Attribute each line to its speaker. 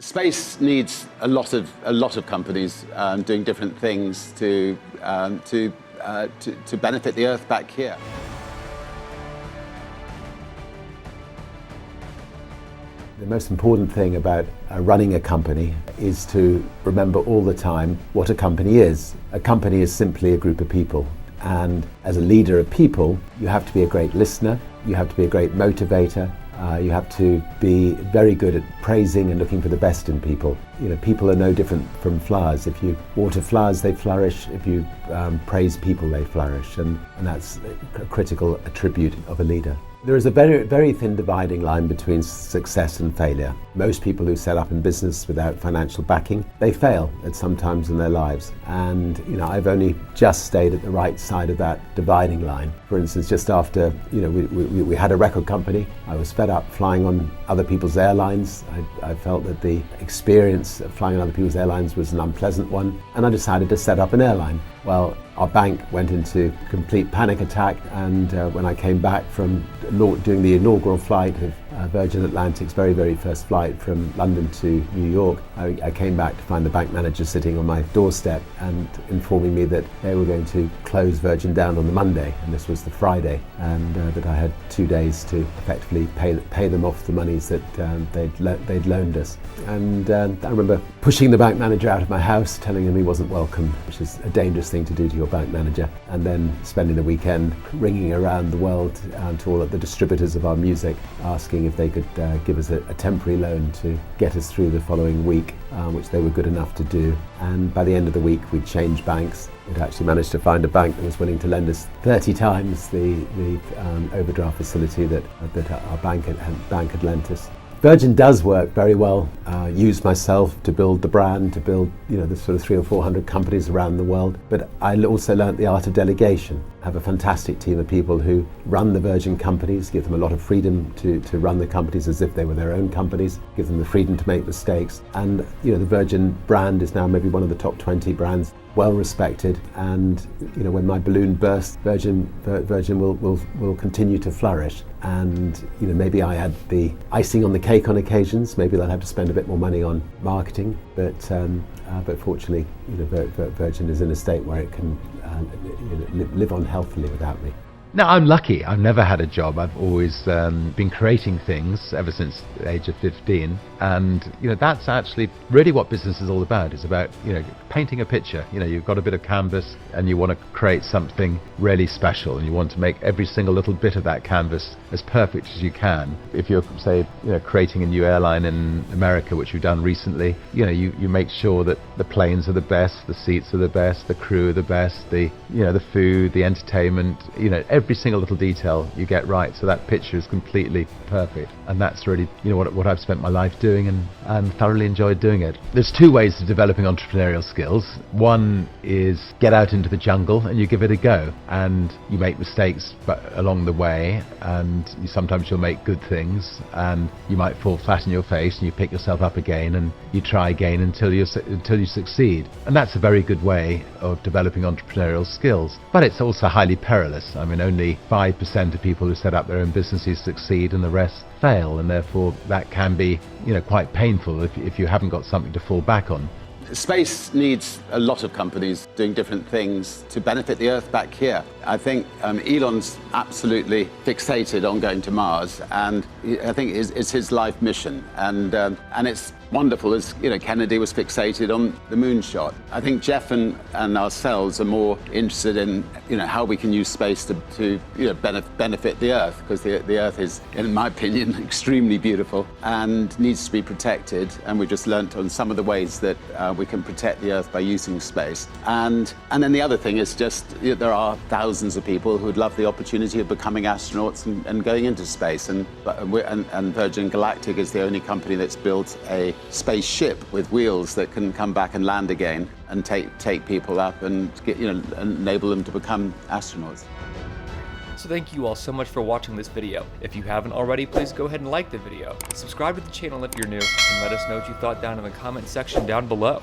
Speaker 1: Space needs a lot of companies doing different things to benefit the Earth back here. The most important thing about running a company is to remember all the time what a company is. A company is simply a group of people. And as a leader of people, you have to be a great listener, you have to be a great motivator, you have to be very good at praising and looking for the best in people. You know, people are no different from flowers. If you water flowers, they flourish. If you praise people, they flourish. And that's a critical attribute of a leader. There is a very, very thin dividing line between success and failure. Most people who set up in business without financial backing, they fail at some times in their lives. And I've only just stayed at the right side of that dividing line. For instance, just after we had a record company, I was fed up flying on other people's airlines. I felt that the experience of flying on other people's airlines was an unpleasant one, and I decided to set up an airline. Well, our bank went into complete panic attack, and when I came back from doing the inaugural flight of Virgin Atlantic's very, very first flight from London to New York, I came back to find the bank manager sitting on my doorstep and informing me that they were going to close Virgin down on the Monday, and this was the Friday, and that I had 2 days to effectively pay them off the monies that they'd loaned us. And I remember pushing the bank manager out of my house, telling him he wasn't welcome, which is a dangerous thing to do to your bank manager, and then spending the weekend ringing around the world to all of the distributors of our music, asking if they could give us a temporary loan to get us through the following week, which they were good enough to do. And by the end of the week, we'd changed banks. We'd actually managed to find a bank that was willing to lend us 30 times the overdraft facility that our bank had lent us. Virgin does work very well. Use myself to build the brand, to build the sort of 300 or 400 companies around the world. But I also learnt the art of delegation. I have a fantastic team of people who run the Virgin companies, give them a lot of freedom to run the companies as if they were their own companies, give them the freedom to make mistakes. And the Virgin brand is now maybe one of the top 20 brands, well respected, and when my balloon bursts, Virgin will continue to flourish. And maybe I add the icing on the cake on occasions. Maybe they'll have to spend a bit more money on marketing, but fortunately, Virgin is in a state where it can live on healthily without me.
Speaker 2: No, I'm lucky. I've never had a job. I've always been creating things ever since the age of 15. And, that's actually really what business is all about. It's about, painting a picture. You've got a bit of canvas and you want to create something really special, and you want to make every single little bit of that canvas as perfect as you can. If you're, say, creating a new airline in America, which you've done recently, you make sure that the planes are the best, the seats are the best, the crew are the best, the food, the entertainment, every single little detail you get right, so that picture is completely perfect. And that's really what I've spent my life doing, and thoroughly enjoyed doing it. There's two ways of developing entrepreneurial skills. One is get out into the jungle and you give it a go, and you make mistakes along the way, and sometimes you'll make good things, and you might fall flat on your face and you pick yourself up again and you try again until you succeed. And that's a very good way of developing entrepreneurial skills. But it's also highly perilous. I mean, only 5% of people who set up their own businesses succeed and the rest fail, and therefore that can be quite painful if you haven't got something to fall back on.
Speaker 1: Space needs a lot of companies doing different things to benefit the Earth back here. I think Elon's absolutely fixated on going to Mars, and I think it's his life mission. And it's wonderful, as Kennedy was fixated on the moonshot. I think Jeff and ourselves are more interested in how we can use space to benefit the Earth, because the Earth is, in my opinion, extremely beautiful and needs to be protected. And we've just learnt on some of the ways that we can protect the Earth by using space. And then the other thing is just there are thousands of people who would love the opportunity of becoming astronauts and going into space. And Virgin Galactic is the only company that's built a spaceship with wheels that can come back and land again and take people up and enable them to become astronauts.
Speaker 3: So thank you all so much for watching this video. If you haven't already, please go ahead and like the video. Subscribe to the channel if you're new, and let us know what you thought down in the comment section down below.